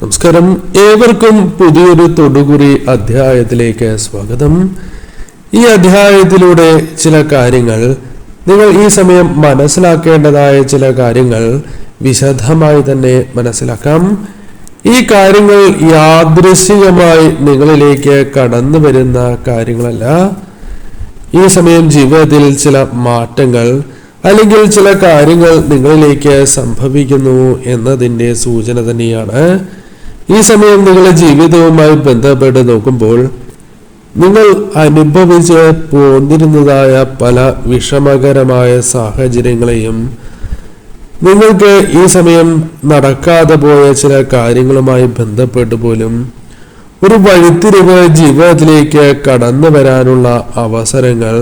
നമസ്കാരം, ഏവർക്കും പുതിയൊരു തൊടുകുറി അധ്യായത്തിലേക്ക് സ്വാഗതം. ഈ അധ്യായത്തിലൂടെ ചില കാര്യങ്ങൾ നിങ്ങൾ ഈ സമയം മനസ്സിലാക്കേണ്ടതായ ചില കാര്യങ്ങൾ വിശദമായി തന്നെ മനസ്സിലാക്കാം. ഈ കാര്യങ്ങൾ യാദൃശ്ചികമായി നിങ്ങളിലേക്ക് കടന്നു വരുന്ന കാര്യങ്ങളല്ല. ഈ സമയം ജീവിതത്തിൽ ചില മാറ്റങ്ങൾ അല്ലെങ്കിൽ ചില കാര്യങ്ങൾ നിങ്ങളിലേക്ക് സംഭവിക്കുന്നു എന്നതിൻ്റെ സൂചന തന്നെയാണ്. ഈ സമയം നിങ്ങളുടെ ജീവിതവുമായി ബന്ധപ്പെട്ട് നോക്കുമ്പോൾ നിങ്ങൾ അനുഭവിച്ച് പോന്നിരുന്നതായ പല വിഷമകരമായ സാഹചര്യങ്ങളെയും നിങ്ങൾക്ക് ഈ സമയം നടക്കാതെ പോയ ചില കാര്യങ്ങളുമായി ബന്ധപ്പെട്ട് പോലും ഒരു വഴിത്തിരിവ് ജീവിതത്തിലേക്ക് കടന്നു വരാനുള്ള അവസരങ്ങൾ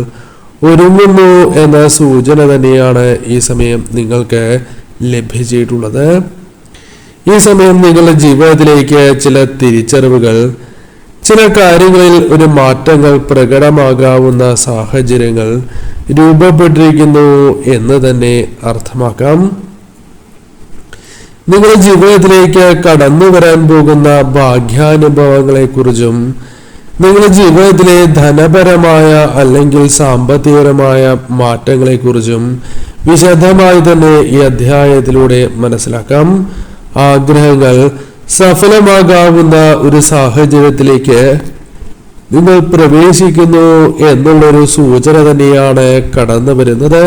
ഒരുങ്ങുന്നു എന്ന സൂചന തന്നെയാണ് ഈ സമയം നിങ്ങൾക്ക് ലഭിച്ചിട്ടുള്ളത്. ഈ സമയം നിങ്ങളുടെ ജീവിതത്തിലേക്ക് ചില തിരിച്ചറിവുകൾ, ചില കാര്യങ്ങളിൽ ഒരു മാറ്റങ്ങൾ പ്രകടമാകാവുന്ന സാഹചര്യങ്ങൾ രൂപപ്പെട്ടിരിക്കുന്നു എന്ന് തന്നെ അർത്ഥമാക്കാം. നിങ്ങളുടെ ജീവിതത്തിലേക്ക് കടന്നു വരാൻ പോകുന്ന ഭാഗ്യാനുഭവങ്ങളെക്കുറിച്ചും നിങ്ങളുടെ ജീവിതത്തിലെ ധനപരമായ അല്ലെങ്കിൽ സാമ്പത്തികപരമായ മാറ്റങ്ങളെക്കുറിച്ചും വിശദമായി തന്നെ ഈ അധ്യായത്തിലൂടെ മനസ്സിലാക്കാം. ആഗ്രഹങ്ങൾ സഫലമാകാവുന്ന ഒരു സാഹചര്യത്തിലേക്ക് നിങ്ങൾ പ്രവേശിക്കുന്നു എന്നുള്ളൊരു സൂചന തന്നെയാണ് കടന്നു വരുന്നത്.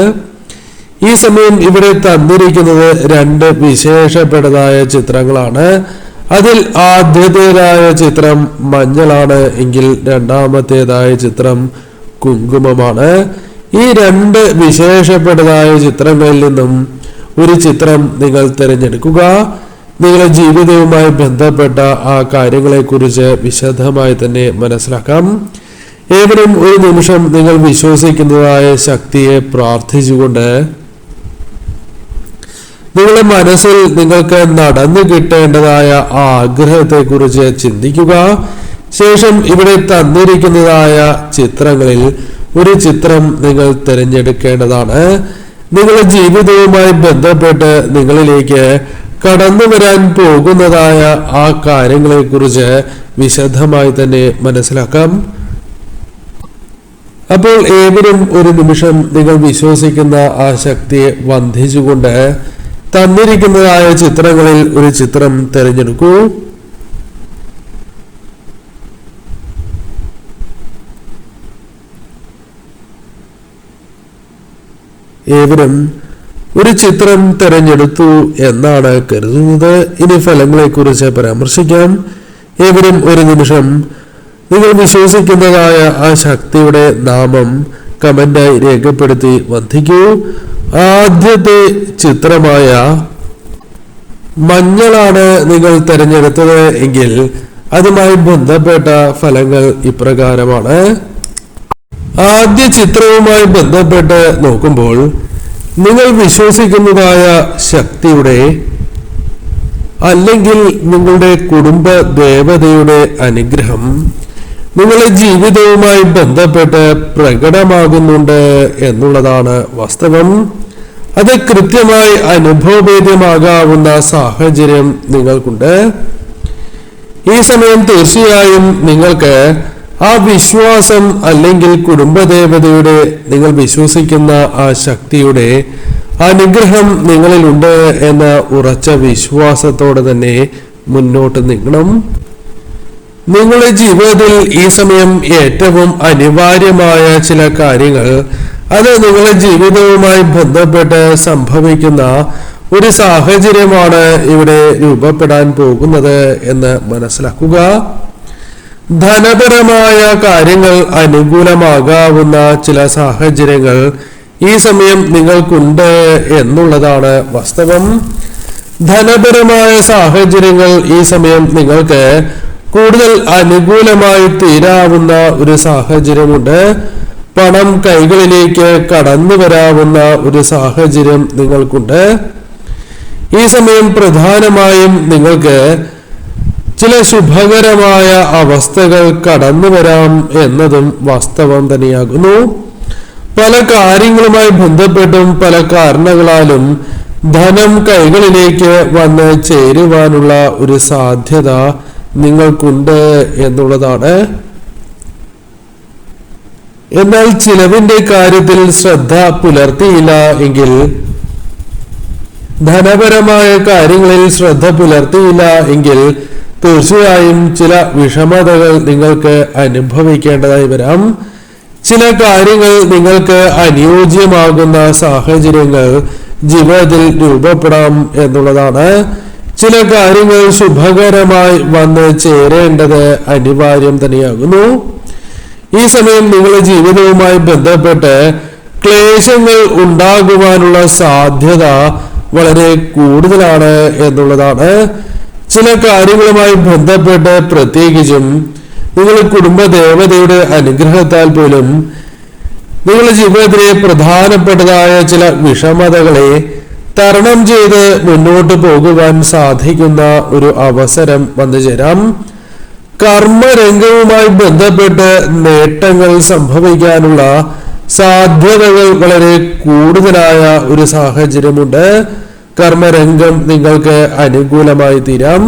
ഈ സമയം ഇവിടെ തന്നിരിക്കുന്നത് രണ്ട് വിശേഷപ്പെട്ടതായ ചിത്രങ്ങളാണ്. അതിൽ ആദ്യത്തേതായ ചിത്രം മഞ്ഞളാണ് എങ്കിൽ രണ്ടാമത്തേതായ ചിത്രം കുങ്കുമമാണ്. ഈ രണ്ട് വിശേഷപ്പെട്ടതായ ചിത്രങ്ങളിൽ നിന്നും ഒരു ചിത്രം നിങ്ങൾ തിരഞ്ഞെടുക്കുക. നിങ്ങളുടെ ജീവിതവുമായി ബന്ധപ്പെട്ട ആ കാര്യങ്ങളെക്കുറിച്ച് വിശദമായി തന്നെ മനസ്സിലാക്കാം. ഏവരും ഒരു നിമിഷം നിങ്ങൾ വിശ്വസിക്കുന്നതായ ശക്തിയെ പ്രാർത്ഥിച്ചുകൊണ്ട് നിങ്ങളുടെ മനസ്സിൽ നിങ്ങൾക്ക് നടന്നു കിട്ടേണ്ടതായ ആ ആഗ്രഹത്തെക്കുറിച്ച് ചിന്തിക്കുക. ശേഷം ഇവിടെ തന്നിരിക്കുന്നതായ ചിത്രങ്ങളിൽ ഒരു ചിത്രം നിങ്ങൾ തിരഞ്ഞെടുക്കേണ്ടതാണ്. നിങ്ങളുടെ ജീവിതവുമായി ബന്ധപ്പെട്ട് നിങ്ങളിലേക്ക് കടന്നു വരാൻ പോകുന്നതായ ആ കാര്യങ്ങളെക്കുറിച്ച് വിശദമായി തന്നെ മനസ്സിലാക്കാം. അപ്പോൾ ഏവരും ഒരു നിമിഷം നിങ്ങൾ വിശ്വസിക്കുന്ന ആ ശക്തിയെ വന്ദിച്ചുകൊണ്ട് തന്നിരിക്കുന്നതായ ചിത്രങ്ങളിൽ ഒരു ചിത്രം തിരഞ്ഞെടുക്കൂ. ഏവരും ഒരു ചിത്രം തിരഞ്ഞെടുത്തു എന്നാണ് കരുതുന്നത്. ഇനി ഫലങ്ങളെക്കുറിച്ച് പരാമർശിക്കാം. ഏവരും ഒരു നിമിഷം നിങ്ങൾ വിശ്വസിക്കുന്നതായ ആ ശക്തിയുടെ നാമം കമന്റായി രേഖപ്പെടുത്തി വന്ദിക്കൂ. ആദ്യത്തെ ചിത്രമായ മഞ്ഞളാണ് നിങ്ങൾ തിരഞ്ഞെടുത്തത് എങ്കിൽ അതുമായി ബന്ധപ്പെട്ട ഫലങ്ങൾ ഇപ്രകാരമാണ്. ആദ്യ ചിത്രവുമായി ബന്ധപ്പെട്ട് നോക്കുമ്പോൾ നിങ്ങൾ വിശ്വസിക്കുന്നതായ ശക്തിയുടെ അല്ലെങ്കിൽ നിങ്ങളുടെ കുടുംബ ദേവതയുടെ അനുഗ്രഹം നിങ്ങളുടെ ജീവിതവുമായി ബന്ധപ്പെട്ട് പ്രകടമാകുന്നുണ്ട് എന്നുള്ളതാണ് വാസ്തവം. അത് കൃത്യമായി അനുഭവവേദ്യമാകാവുന്ന സാഹചര്യം നിങ്ങൾക്കുണ്ട്. ഈ സമയം തീർച്ചയായും നിങ്ങൾക്ക് ആ വിശ്വാസം അല്ലെങ്കിൽ കുടുംബദേവതയുടെ നിങ്ങൾ വിശ്വസിക്കുന്ന ആ ശക്തിയുടെ അനുഗ്രഹം നിങ്ങളിലുണ്ട് എന്ന ഉറച്ച വിശ്വാസത്തോടെ തന്നെ മുന്നോട്ട് നീങ്ങണം. നിങ്ങളുടെ ജീവിതത്തിൽ ഈ സമയം ഏറ്റവും അനിവാര്യമായ ചില കാര്യങ്ങൾ, അത് നിങ്ങളുടെ ജീവിതവുമായി ബന്ധപ്പെട്ട് സംഭവിക്കുന്ന ഒരു സാഹചര്യമാണ് ഇവിടെ രൂപപ്പെടാൻ പോകുന്നത് എന്ന് മനസ്സിലാക്കുക. ധനപരമായ കാര്യങ്ങൾ അനുകൂലമാകാവുന്ന ചില സാഹചര്യങ്ങൾ ഈ സമയം നിങ്ങൾക്കുണ്ട് എന്നുള്ളതാണ് വാസ്തവം. ധനപരമായ സാഹചര്യങ്ങൾ ഈ സമയം നിങ്ങൾക്ക് കൂടുതൽ അനുകൂലമായി തീരാവുന്ന ഒരു സാഹചര്യമുണ്ട്. പണം കൈകളിലേക്ക് കടന്നു വരാവുന്ന ഒരു സാഹചര്യം നിങ്ങൾക്കുണ്ട്. ഈ സമയം പ്രധാനമായും നിങ്ങൾക്ക് ചില ശുഭകരമായ അവസ്ഥകൾ കടന്നു വരാം എന്നതും വാസ്തവം തന്നെയാകുന്നു. പല കാര്യങ്ങളുമായി ബന്ധപ്പെട്ടും പല കാരണങ്ങളാലും ധനം കൈകളിലേക്ക് വന്ന് ചേരുവാനുള്ള ഒരു സാധ്യത നിങ്ങൾക്കുണ്ട് എന്നുള്ളതാണ്. എന്നാൽ ചിലവിന്റെ കാര്യത്തിൽ ശ്രദ്ധ പുലർത്തിയില്ല എങ്കിൽ, ധനപരമായ കാര്യങ്ങളിൽ ശ്രദ്ധ പുലർത്തിയില്ല എങ്കിൽ തീർച്ചയായും ചില വിഷമതകൾ നിങ്ങൾക്ക് അനുഭവിക്കേണ്ടതായി വരാം. ചില കാര്യങ്ങൾ നിങ്ങൾക്ക് അനുയോജ്യമാകുന്ന സാഹചര്യങ്ങൾ ജീവിതത്തിൽ രൂപപ്പെടാം എന്നുള്ളതാണ്. ചില കാര്യങ്ങൾ ശുഭകരമായി വന്ന് ചേരേണ്ടത് അനിവാര്യം തന്നെയാകുന്നു. ഈ സമയം നിങ്ങളുടെ ജീവിതവുമായി ബന്ധപ്പെട്ട് ക്ലേശങ്ങൾ ഉണ്ടാകുവാനുള്ള സാധ്യത വളരെ കൂടുതലാണ് എന്നുള്ളതാണ്. ചില കാര്യങ്ങളുമായി ബന്ധപ്പെട്ട് പ്രത്യേകിച്ചും നിങ്ങളുടെ കുടുംബ ദേവതയുടെ അനുഗ്രഹത്താൽ പോലും നിങ്ങളുടെ ജീവിതത്തിലെ പ്രധാനപ്പെട്ടതായ ചില വിഷമതകളെ തരണം ചെയ്ത് മുന്നോട്ട് പോകുവാൻ സാധിക്കുന്ന ഒരു അവസരം വന്നു ചേരാം. കർമ്മരംഗവുമായി ബന്ധപ്പെട്ട് നേട്ടങ്ങൾ സംഭവിക്കാനുള്ള സാധ്യതകൾ വളരെ കൂടുതലായ ഒരു സാഹചര്യമുണ്ട്. കർമ്മരംഗം നിങ്ങൾക്ക് അനുകൂലമായി തീരാം.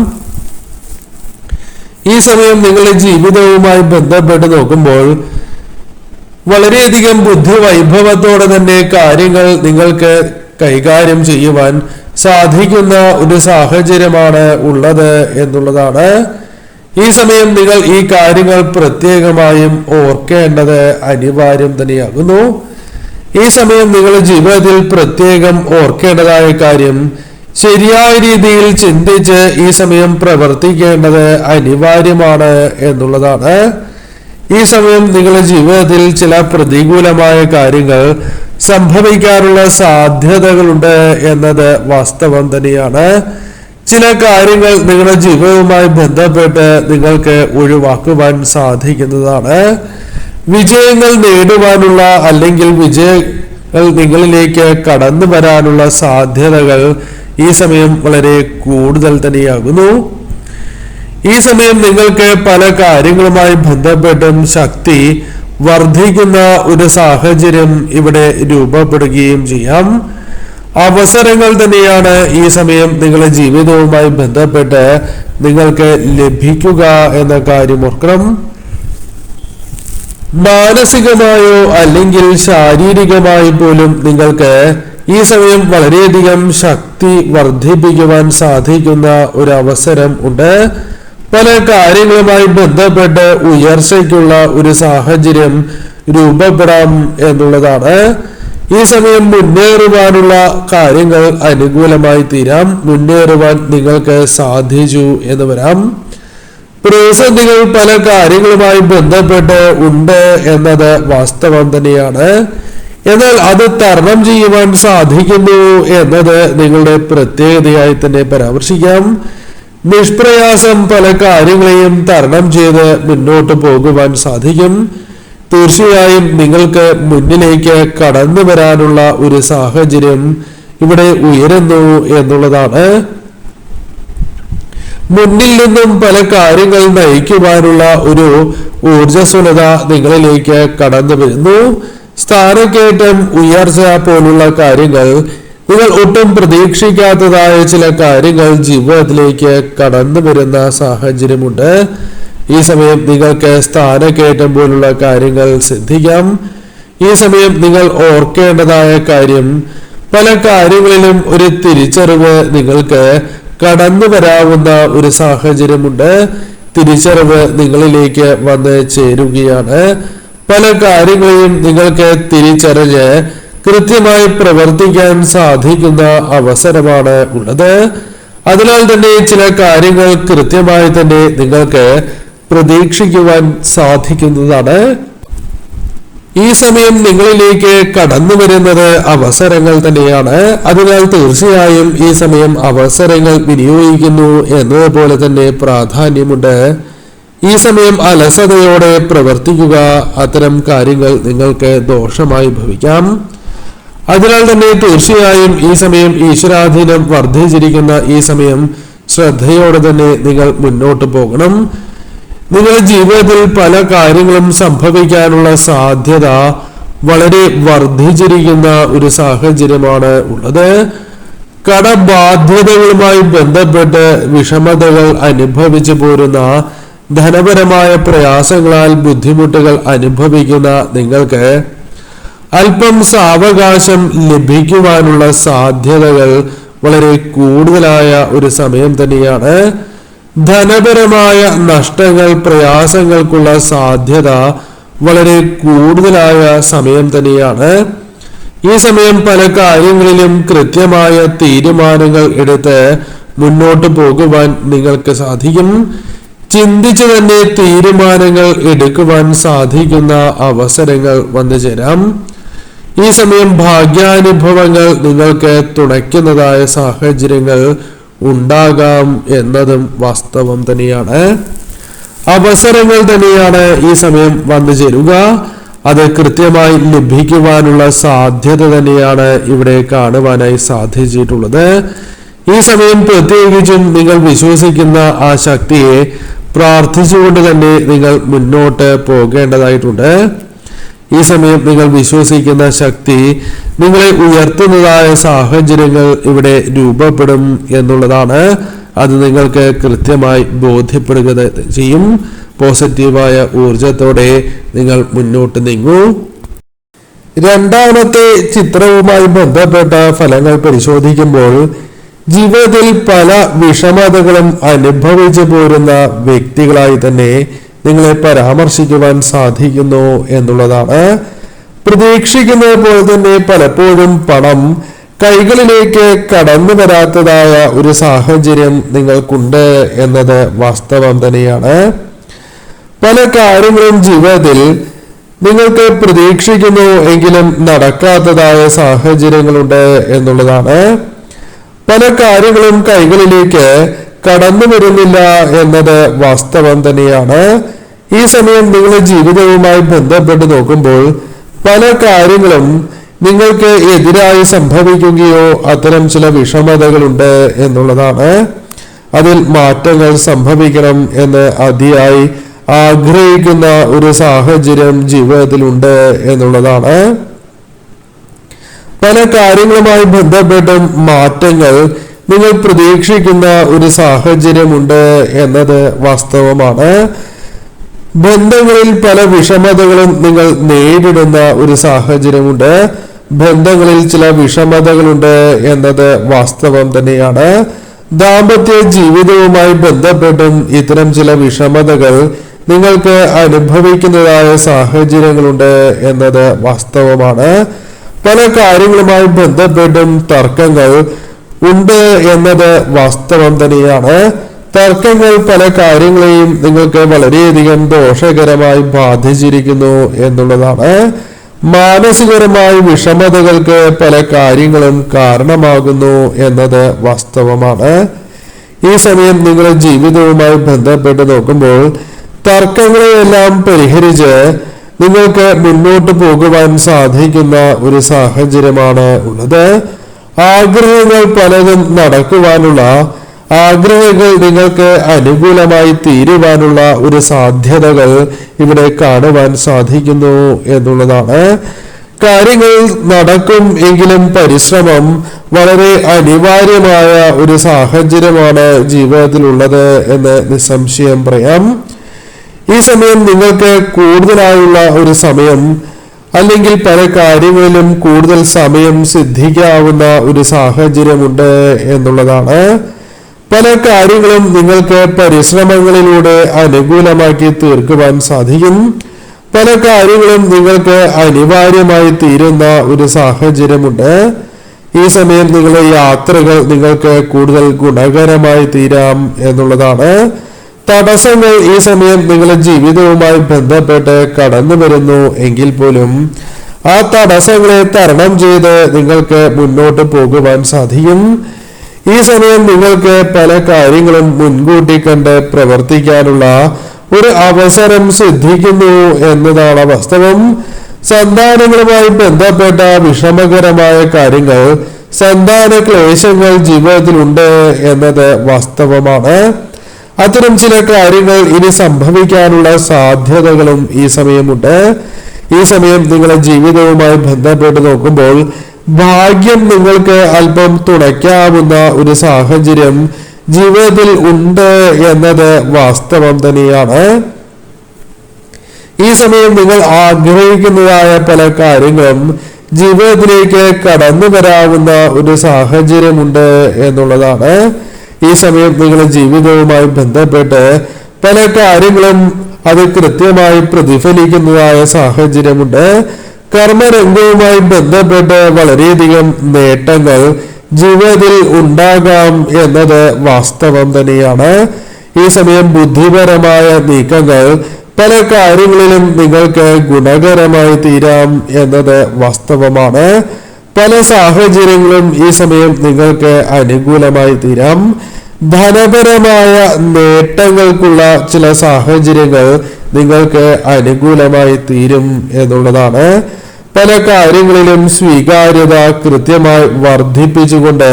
ഈ സമയം നിങ്ങളുടെ ജീവിതവുമായി ബന്ധപ്പെട്ട് നോക്കുമ്പോൾ വളരെയധികം ബുദ്ധിവൈഭവത്തോടെ തന്നെ കാര്യങ്ങൾ നിങ്ങൾക്ക് കൈകാര്യം ചെയ്യുവാൻ സാധിക്കുന്ന ഒരു സാഹചര്യമാണ് ഉള്ളത് എന്നുള്ളതാണ്. ഈ സമയം നിങ്ങൾ ഈ കാര്യങ്ങൾ പ്രത്യേകമായും ഓർക്കേണ്ടത് അനിവാര്യം തന്നെയാകുന്നു. ഈ സമയം നിങ്ങളുടെ ജീവിതത്തിൽ പ്രത്യേകം ഓർക്കേണ്ടതായ കാര്യം, ശരിയായ രീതിയിൽ ചിന്തിച്ച് ഈ സമയം പ്രവർത്തിക്കേണ്ടത് അനിവാര്യമാണ് എന്നുള്ളതാണ്. ഈ സമയം നിങ്ങളുടെ ജീവിതത്തിൽ ചില പ്രതികൂലമായ കാര്യങ്ങൾ സംഭവിക്കാനുള്ള സാധ്യതകളുണ്ട് എന്നത് വാസ്തവം തന്നെയാണ്. ചില കാര്യങ്ങൾ നിങ്ങളുടെ ജീവിതവുമായി ബന്ധപ്പെട്ട് നിങ്ങൾക്ക് ഒഴിവാക്കുവാൻ സാധിക്കുന്നതാണ്. വിജയങ്ങൾ നേടുവാനുള്ള അല്ലെങ്കിൽ വിജയങ്ങൾ നിങ്ങളിലേക്ക് കടന്നു വരാനുള്ള സാധ്യതകൾ ഈ സമയം വളരെ കൂടുതൽ തന്നെയാകുന്നു. ഈ സമയം നിങ്ങൾക്ക് പല കാര്യങ്ങളുമായി ബന്ധപ്പെട്ടും ശക്തി വർദ്ധിക്കുന്ന ഒരു സാഹചര്യം ഇവിടെ രൂപപ്പെടുകയും ചെയ്യാം. അവസരങ്ങൾ തന്നെയാണ് ഈ സമയം നിങ്ങളുടെ ജീവിതവുമായി ബന്ധപ്പെട്ട് നിങ്ങൾക്ക് ലഭിക്കുക എന്ന കാര്യം ഓർക്കണം. മാനസികമായോ അല്ലെങ്കിൽ ശാരീരികമായി പോലും നിങ്ങൾക്ക് ഈ സമയം വളരെയധികം ശക്തി വർദ്ധിപ്പിക്കുവാൻ സാധിക്കുന്ന ഒരു അവസരം ഉണ്ട്. പല കാര്യങ്ങളുമായി ബന്ധപ്പെട്ട് ഉയർച്ചയ്ക്കുള്ള ഒരു സാഹചര്യം രൂപപ്പെടാം എന്നുള്ളതാണ്. ഈ സമയം മുന്നേറുവാനുള്ള കാര്യങ്ങൾ അനുകൂലമായി തീരാം. മുന്നേറുവാൻ നിങ്ങൾക്ക് സാധിച്ചു എന്ന് വരാം. പ്രതിസന്ധികൾ പല കാര്യങ്ങളുമായി ബന്ധപ്പെട്ട് ഉണ്ട് എന്നത് വാസ്തവം തന്നെയാണ്. എന്നാൽ അത് തരണം ചെയ്യുവാൻ സാധിക്കുന്നു എന്നത് നിങ്ങളുടെ പ്രത്യേകതയായി തന്നെ പരാമർശിക്കാം. നിഷ്പ്രയാസം പല കാര്യങ്ങളെയും തരണം ചെയ്ത് മുന്നോട്ട് പോകുവാൻ സാധിക്കും. തീർച്ചയായും നിങ്ങൾക്ക് മുന്നിലേക്ക് കടന്നു വരാനുള്ള ഒരു സാഹചര്യം ഇവിടെ ഉയരുന്നു എന്നുള്ളതാണ്. മുന്നിൽ നിന്നും പല കാര്യങ്ങൾ നയിക്കുവാനുള്ള ഒരു ഊർജ്ജസ്വലത നിങ്ങളിലേക്ക് കടന്നു വരുന്നു. സ്ഥാനക്കയറ്റം, ഉയർച്ച പോലുള്ള കാര്യങ്ങൾ, നിങ്ങൾ ഒട്ടും പ്രതീക്ഷിക്കാത്തതായ ചില കാര്യങ്ങൾ ജീവിതത്തിലേക്ക് കടന്നു വരുന്ന സാഹചര്യമുണ്ട്. ഈ സമയം നിങ്ങൾക്ക് സ്ഥാനക്കയറ്റം പോലുള്ള കാര്യങ്ങൾ സിദ്ധിക്കാം. ഈ സമയം നിങ്ങൾ ഓർക്കേണ്ടതായ കാര്യം, പല കാര്യങ്ങളിലും ഒരു തിരിച്ചറിവ് നിങ്ങൾക്ക് കടന്നു വരാവുന്ന ഒരു സാഹചര്യമുണ്ട്. തിരിച്ചറിവ് നിങ്ങളിലേക്ക് വന്ന് ചേരുകയാണ്. പല കാര്യങ്ങളെയും നിങ്ങൾക്ക് തിരിച്ചറിഞ്ഞ് കൃത്യമായി പ്രവർത്തിക്കാൻ സാധിക്കുന്ന അവസരമാണ് ഉള്ളത്. അതിനാൽ തന്നെ ചില കാര്യങ്ങൾ കൃത്യമായി തന്നെ നിങ്ങൾക്ക് പ്രതീക്ഷിക്കുവാൻ സാധിക്കുന്നതാണ്. ഈ സമയം നിങ്ങളിലേക്ക് കടന്നു വരുന്നത് അവസരങ്ങൾ തന്നെയാണ്. അതിനാൽ തീർച്ചയായും ഈ സമയം അവസരങ്ങൾ വിനിയോഗിക്കുന്നു എന്നതുപോലെ തന്നെ പ്രാധാന്യമുണ്ട്. ഈ സമയം അലസതയോടെ പ്രവർത്തിക്കുക. അത്തരം കാര്യങ്ങൾ നിങ്ങൾക്ക് ദോഷമായി ഭവിക്കാം. അതിനാൽ തന്നെ തീർച്ചയായും ഈ സമയം ഈശ്വരാധീനം വർദ്ധിച്ചിരിക്കുന്ന ഈ സമയം ശ്രദ്ധയോടെ തന്നെ നിങ്ങൾ മുന്നോട്ട് പോകണം. നിങ്ങളുടെ ജീവിതത്തിൽ പല കാര്യങ്ങളും സംഭവിക്കാനുള്ള സാധ്യത വളരെ വർദ്ധിച്ചിരിക്കുന്ന ഒരു സാഹചര്യമാണ് ഉള്ളത്. കടബാധ്യതകളുമായി ബന്ധപ്പെട്ട് വിഷമതകൾ അനുഭവിച്ചു പോരുന്ന, ധനപരമായ പ്രയാസങ്ങളാൽ ബുദ്ധിമുട്ടുകൾ അനുഭവിക്കുന്ന നിങ്ങൾക്ക് അല്പം സാവകാശം ലഭിക്കുവാനുള്ള സാധ്യതകൾ വളരെ കൂടുതലായ ഒരു സമയം തന്നെയാണ്. ധനപരമായ നഷ്ടങ്ങൾ, പ്രയാസങ്ങൾക്കുള്ള സാധ്യത വളരെ കൂടുതലായ സമയം തന്നെയാണ്. ഈ സമയം പല കാര്യങ്ങളിലും കൃത്യമായ തീരുമാനങ്ങൾ എടുത്ത് മുന്നോട്ട് പോകുവാൻ നിങ്ങൾക്ക് സാധിക്കും. ചിന്തിച്ചു തന്നെ തീരുമാനങ്ങൾ എടുക്കുവാൻ സാധിക്കുന്ന അവസരങ്ങൾ വന്നു ചേരാം. ഈ സമയം ഭാഗ്യാനുഭവങ്ങൾ നിങ്ങൾക്ക് തുണയ്ക്കുന്നതായ സാഹചര്യങ്ങൾ ഉണ്ടാകാം എന്നതും വാസ്തവം തന്നെയാണ്. അവസരങ്ങൾ തന്നെയാണ് ഈ സമയം വന്നു ചേരുക. അത് കൃത്യമായി ലഭിക്കുവാനുള്ള സാധ്യത തന്നെയാണ് ഇവിടെ കാണുവാനായി സാധിച്ചിട്ടുള്ളത്. ഈ സമയം പ്രത്യേകിച്ചും നിങ്ങൾ വിശ്വസിക്കുന്ന ആ ശക്തിയെ പ്രാർത്ഥിച്ചുകൊണ്ട് തന്നെ നിങ്ങൾ മുന്നോട്ട് പോകേണ്ടതായിട്ടുണ്ട്. ഈ സമയം നിങ്ങൾ വിശ്വസിക്കുന്ന ശക്തി നിങ്ങളെ ഉയർത്തുന്നതായ സാഹചര്യങ്ങൾ ഇവിടെ രൂപപ്പെടും എന്നുള്ളതാണ്. അത് നിങ്ങൾക്ക് കൃത്യമായി ബോധ്യപ്പെടുക ചെയ്യും. പോസിറ്റീവായ ഊർജത്തോടെ നിങ്ങൾ മുന്നോട്ട് നീങ്ങൂ. രണ്ടാമത്തെ ചിത്രവുമായി ബന്ധപ്പെട്ട ഫലങ്ങൾ പരിശോധിക്കുമ്പോൾ ജീവിതത്തിൽ പല വിഷമതകളും അനുഭവിച്ചു പോരുന്ന വ്യക്തികളായി തന്നെ നിങ്ങളെ പരാമർശിക്കുവാൻ സാധിക്കുന്നു എന്നുള്ളതാണ്. പ്രതീക്ഷിക്കുന്നത് പോലെ തന്നെ പലപ്പോഴും പണം കൈകളിലേക്ക് കടന്നു വരാത്തതായ ഒരു സാഹചര്യം നിങ്ങൾക്കുണ്ട് എന്നത് വാസ്തവം തന്നെയാണ്. പല കാര്യങ്ങളും ജീവിതത്തിൽ നിങ്ങൾക്ക് പ്രതീക്ഷിക്കുന്നു എങ്കിലും നടക്കാത്തതായ സാഹചര്യങ്ങളുണ്ട് എന്നുള്ളതാണ്. പല കാര്യങ്ങളും കൈകളിലേക്ക് കടന്നു വരുന്നില്ല എന്നത് വാസ്തവം തന്നെയാണ്. ഈ സമയം നിങ്ങളുടെ ജീവിതവുമായി ബന്ധപ്പെട്ട് നോക്കുമ്പോൾ പല കാര്യങ്ങളും നിങ്ങൾക്ക് എതിരായി സംഭവിക്കുകയോ അത്തരം ചില വിഷമതകളുണ്ട് എന്നുള്ളതാണ്. അതിൽ മാറ്റങ്ങൾ സംഭവിക്കണം എന്ന് അതിയായി ആഗ്രഹിക്കുന്ന ഒരു സാഹചര്യം ജീവിതത്തിലുണ്ട് എന്നുള്ളതാണ്. പല കാര്യങ്ങളുമായി ബന്ധപ്പെട്ടും മാറ്റങ്ങൾ നിങ്ങൾ പ്രതീക്ഷിക്കുന്ന ഒരു സാഹചര്യമുണ്ട് എന്നത് വാസ്തവമാണ്. ബന്ധങ്ങളിൽ പല വിഷമതകളും നിങ്ങൾ നേരിടുന്ന ഒരു സാഹചര്യമുണ്ട്. ബന്ധങ്ങളിൽ ചില വിഷമതകളുണ്ട് എന്നത് വാസ്തവം തന്നെയാണ്. ദാമ്പത്യ ജീവിതവുമായി ബന്ധപ്പെട്ടും ഇത്തരം ചില വിഷമതകൾ നിങ്ങൾക്ക് അനുഭവിക്കുന്നതായ സാഹചര്യങ്ങളുണ്ട് എന്നത് വാസ്തവമാണ്. പല കാര്യങ്ങളുമായി ബന്ധപ്പെട്ടും തർക്കങ്ങൾ ഉണ്ട് എന്നത് വാസ്തവം തന്നെയാണ്. തർക്കങ്ങൾ പല കാര്യങ്ങളെയും നിങ്ങൾക്ക് വളരെയധികം ദോഷകരമായി ബാധിച്ചിരിക്കുന്നു എന്നുള്ളതാണ്. മാനസികപരമായ വിഷമതകൾക്ക് പല കാര്യങ്ങളും കാരണമാകുന്നു എന്നത് വാസ്തവമാണ്. ഈ സമയം നിങ്ങളുടെ ജീവിതവുമായി ബന്ധപ്പെട്ട് നോക്കുമ്പോൾ തർക്കങ്ങളെയെല്ലാം പരിഹരിച്ച് നിങ്ങൾക്ക് മുന്നോട്ട് പോകുവാൻ സാധിക്കുന്ന ഒരു സാഹചര്യമാണ് ഉള്ളത്. ആഗ്രഹങ്ങൾ പലതും നടക്കുവാനുള്ള, ആഗ്രഹങ്ങൾ നിങ്ങൾക്ക് അനുകൂലമായി തീരുവാനുള്ള ഒരു സാധ്യതകൾ ഇവിടെ കാണുവാൻ സാധിക്കുന്നു എന്നുള്ളതാണ്. കാര്യങ്ങൾ നടക്കും എങ്കിലും പരിശ്രമം വളരെ അനിവാര്യമായ ഒരു സാഹചര്യമാണ് ജീവിതത്തിലുള്ളത് എന്ന് നിസ്സംശയം പറയാം. ഈ സമയം നിങ്ങൾക്ക് കൂടുതലായുള്ള ഒരു സമയം അല്ലെങ്കിൽ പല കാര്യങ്ങളിലും കൂടുതൽ സമയം സിദ്ധിക്കാവുന്ന ഒരു സാഹചര്യമുണ്ട് എന്നുള്ളതാണ്. പല കാര്യങ്ങളും നിങ്ങൾക്ക് പരിശ്രമങ്ങളിലൂടെ അനുകൂലമാക്കി തീർക്കുവാൻ സാധിക്കും. പല കാര്യങ്ങളും നിങ്ങൾക്ക് അനിവാര്യമായി തീരുന്ന ഒരു സാഹചര്യമുണ്ട്. ഈ സമയം നിങ്ങളുടെ യാത്രകൾ നിങ്ങൾക്ക് കൂടുതൽ ഗുണകരമായി തീരാം എന്നുള്ളതാണ്. തടസ്സങ്ങൾ ഈ സമയം നിങ്ങളുടെ ജീവിതവുമായി ബന്ധപ്പെട്ട് കടന്നു വരുന്നു എങ്കിൽ പോലും ആ തടസ്സങ്ങളെ തരണം ചെയ്ത് നിങ്ങൾക്ക് മുന്നോട്ട് പോകുവാൻ സാധിക്കും. ഈ സമയം നിങ്ങൾക്ക് പല കാര്യങ്ങളും മുൻകൂട്ടി കണ്ട് പ്രവർത്തിക്കാനുള്ള ഒരു അവസരം സിദ്ധിക്കുന്നു എന്നതാണ് വാസ്തവം. സന്താനങ്ങളുമായി ബന്ധപ്പെട്ട വിഷമകരമായ കാര്യങ്ങൾ, സന്താന ക്ലേശങ്ങൾ ജീവിതത്തിലുണ്ട് എന്നത് വാസ്തവമാണ്. അത്തരം ചില കാര്യങ്ങൾ ഇനി സംഭവിക്കാനുള്ള സാധ്യതകളും ഈ സമയമുണ്ട്. ഈ സമയം നിങ്ങളുടെ ജീവിതവുമായി ബന്ധപ്പെട്ട് നോക്കുമ്പോൾ ഭാഗ്യം നിങ്ങൾക്ക് അല്പം തുണയ്ക്കാവുന്ന ഒരു സാഹചര്യം ജീവിതത്തിൽ ഉണ്ട് എന്നത് വാസ്തവം തന്നെയാണ്. ഈ സമയം നിങ്ങൾ ആഗ്രഹിക്കുന്നതായ പല കാര്യങ്ങളും ജീവിതത്തിലേക്ക് കടന്നു വരാവുന്ന ഒരു സാഹചര്യമുണ്ട് എന്നുള്ളതാണ്. ഈ സമയം നിങ്ങളുടെ ജീവിതവുമായി ബന്ധപ്പെട്ട് പല കാര്യങ്ങളും അത് കൃത്യമായി പ്രതിഫലിക്കുന്നതായ സാഹചര്യമുണ്ട്. കർമ്മരംഗവുമായി ബന്ധപ്പെട്ട് വളരെയധികം നേട്ടങ്ങൾ ജീവിതത്തിൽ ഉണ്ടാകാം എന്നത് വാസ്തവം തന്നെയാണ്. ഈ സമയം ബുദ്ധിപരമായ നീക്കങ്ങൾ പല കാര്യങ്ങളിലും നിങ്ങൾക്ക് ഗുണകരമായി തീരാം എന്നത് വാസ്തവമാണ്. പല സാഹചര്യങ്ങളും ഈ സമയം നിങ്ങൾക്ക് അനുകൂലമായി തീരാം. ധനപരമായ നേട്ടങ്ങൾക്കുള്ള ചില സാഹചര്യങ്ങൾ നിങ്ങൾക്ക് അനുകൂലമായി തീരും എന്നുള്ളതാണ്. പല കാര്യങ്ങളിലും സ്വീകാര്യത കൃത്യമായി വർദ്ധിപ്പിച്ചുകൊണ്ട്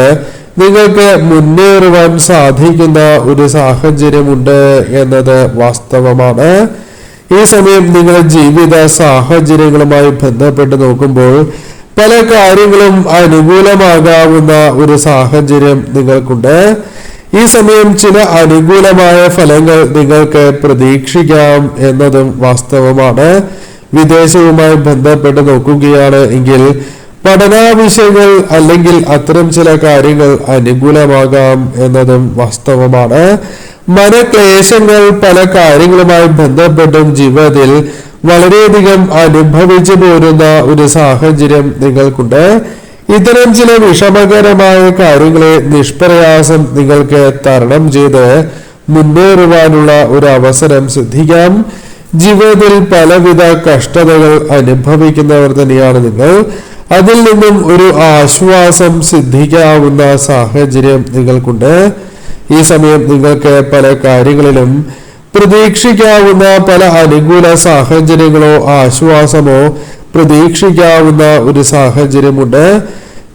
നിങ്ങൾക്ക് മുന്നേറുവാൻ സാധിക്കുന്ന ഒരു സാഹചര്യമുണ്ട് എന്നത് വാസ്തവമാണ്. ഈ സമയം നിങ്ങളുടെ ജീവിത സാഹചര്യങ്ങളുമായി ബന്ധപ്പെട്ട് നോക്കുമ്പോൾ പല കാര്യങ്ങളും അനുകൂലമാകാവുന്ന ഒരു സാഹചര്യം നിങ്ങൾക്കുണ്ട്. ഈ സമയം ചില അനുകൂലമായ ഫലങ്ങൾ നിങ്ങൾക്ക് പ്രതീക്ഷിക്കാം എന്നതും വാസ്തവമാണ്. വിദേശവുമായി ബന്ധപ്പെട്ട് നോക്കുകയാണ് എങ്കിൽ പഠനാവിഷയങ്ങൾ അല്ലെങ്കിൽ അത്തരം ചില കാര്യങ്ങൾ അനുകൂലമാകാം എന്നതും വാസ്തവമാണ്. മനക്ലേശങ്ങൾ പല കാര്യങ്ങളുമായി ബന്ധപ്പെട്ടും ജീവിതത്തിൽ വളരെയധികം അനുഭവിച്ചു പോരുന്ന ഒരു സാഹചര്യം നിങ്ങൾക്കുണ്ട്. ഇത്തരം ചില വിഷമകരമായ കാര്യങ്ങളെ നിഷ്പ്രയാസം നിങ്ങൾക്ക് തരണം ചെയ്ത് മുന്നേറുവാനുള്ള ഒരു അവസരം സിദ്ധിക്കാം. ജീവിതത്തിൽ പലവിധ കഷ്ടതകൾ അനുഭവിക്കുന്നവർ തന്നെയാണ് നിങ്ങൾ. അതിൽ നിന്നും ഒരു ആശ്വാസം സിദ്ധിക്കാവുന്ന സാഹചര്യം നിങ്ങൾക്കുണ്ട്. ഈ സമയം നിങ്ങൾക്ക് പല കാര്യങ്ങളിലും പ്രതീക്ഷിക്കാവുന്ന പല അനുകൂല സാഹചര്യങ്ങളോ ആശ്വാസമോ പ്രതീക്ഷിക്കാവുന്ന ഒരു സാഹചര്യമുണ്ട്.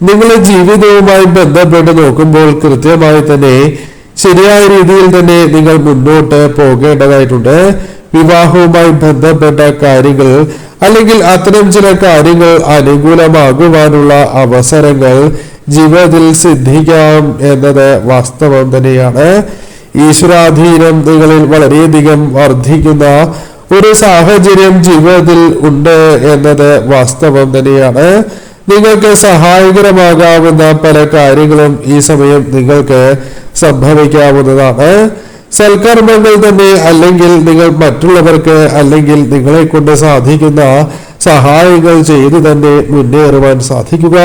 നിങ്ങളുടെ ജീവിതവുമായി ബന്ധപ്പെട്ട് നോക്കുമ്പോൾ കൃത്യമായി തന്നെ ശരിയായ രീതിയിൽ തന്നെ നിങ്ങൾ മുന്നോട്ട് പോകേണ്ടതായിട്ടുണ്ട്. വിവാഹവുമായി ബന്ധപ്പെട്ട കാര്യങ്ങൾ അല്ലെങ്കിൽ അത്തരം ചില കാര്യങ്ങൾ അനുകൂലമാകുവാനുള്ള അവസരങ്ങൾ ജീവിതത്തിൽ സിദ്ധിക്കാം എന്നത് വാസ്തവം തന്നെയാണ്. ഈശ്വരാധീനം നിങ്ങളിൽ വളരെയധികം വർദ്ധിക്കുന്ന ഒരു സാഹചര്യം ജീവിതത്തിൽ ഉണ്ട് എന്നത് വാസ്തവം തന്നെയാണ്. നിങ്ങൾക്ക് സഹായകരമാകാവുന്ന പല കാര്യങ്ങളും ഈ സമയം നിങ്ങൾക്ക് സംഭവിക്കാവുന്നതാണ്. സൽക്കർമ്മങ്ങൾ തന്നെ അല്ലെങ്കിൽ നിങ്ങൾ മറ്റുള്ളവർക്ക് അല്ലെങ്കിൽ നിങ്ങളെ കൊണ്ട് സാധിക്കുന്ന സഹായങ്ങൾ ചെയ്തു തന്നെ മുന്നേറുവാൻ സാധിക്കുക.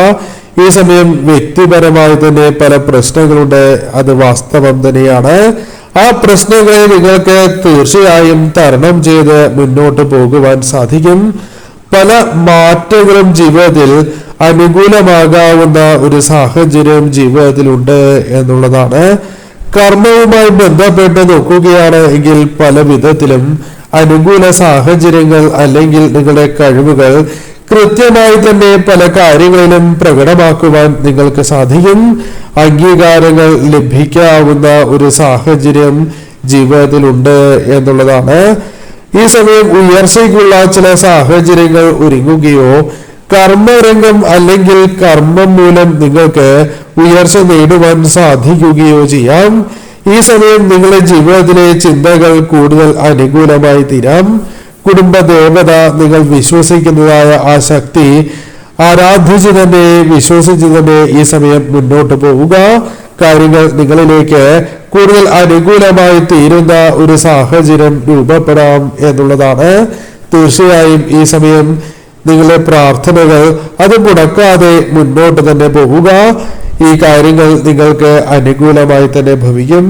ഈ സമയം വ്യക്തിപരമായി തന്നെ പല പ്രശ്നങ്ങളുണ്ട്, അത് വാസ്തവം തന്നെയാണ്. ആ പ്രശ്നങ്ങളെ നിങ്ങൾക്ക് തീർച്ചയായും തരണം ചെയ്ത് മുന്നോട്ട് പോകുവാൻ സാധിക്കും. പല മാറ്റങ്ങളും ജീവിതത്തിൽ അനുകൂലമാകാവുന്ന ഒരു സാഹചര്യം ജീവിതത്തിലുണ്ട് എന്നുള്ളതാണ്. കർമ്മവുമായി ബന്ധപ്പെട്ട് നോക്കുകയാണ് എങ്കിൽ പല വിധത്തിലും അനുകൂല സാഹചര്യങ്ങൾ അല്ലെങ്കിൽ നിങ്ങളുടെ കഴിവുകൾ കൃത്യമായി തന്നെ പല കാര്യങ്ങളിലും പ്രകടമാക്കുവാൻ നിങ്ങൾക്ക് സാധിക്കും. അംഗീകാരങ്ങൾ ലഭിക്കാവുന്ന ഒരു സാഹചര്യം ജീവിതത്തിലുണ്ട് എന്നുള്ളതാണ്. ഈ സമയം ഉയർച്ചയ്ക്കുള്ള ചില സാഹചര്യങ്ങൾ ഒരുങ്ങുകയോ കർമ്മരംഗം അല്ലെങ്കിൽ കർമ്മം മൂലം നിങ്ങൾക്ക് ഉയർച്ച നേടുവാൻ സാധിക്കുകയോ ചെയ്യാം. ഈ സമയം നിങ്ങളുടെ ജീവിതത്തിലെ ചിന്തകൾ കൂടുതൽ അനുകൂലമായി തീരാം. കുടുംബ ദേവത നിങ്ങൾ വിശ്വസിക്കുന്നതായ ആ ശക്തി ആരാധിച്ചു തന്നെ വിശ്വസിച്ചു തന്നെ ഈ സമയം മുന്നോട്ട് പോവുക. കാര്യങ്ങൾ നിങ്ങളിലേക്ക് കൂടുതൽ അനുകൂലമായി തീരുന്ന ഒരു സാഹചര്യം രൂപപ്പെടാം എന്നുള്ളതാണ്. തീർച്ചയായും ഈ സമയം നിങ്ങളുടെ പ്രാർത്ഥനകൾ അത് മുടക്കാതെ മുന്നോട്ട് തന്നെ പോവുക. ഈ കാര്യങ്ങൾ നിങ്ങൾക്ക് അനുകൂലമായി തന്നെ ഭവിക്കും.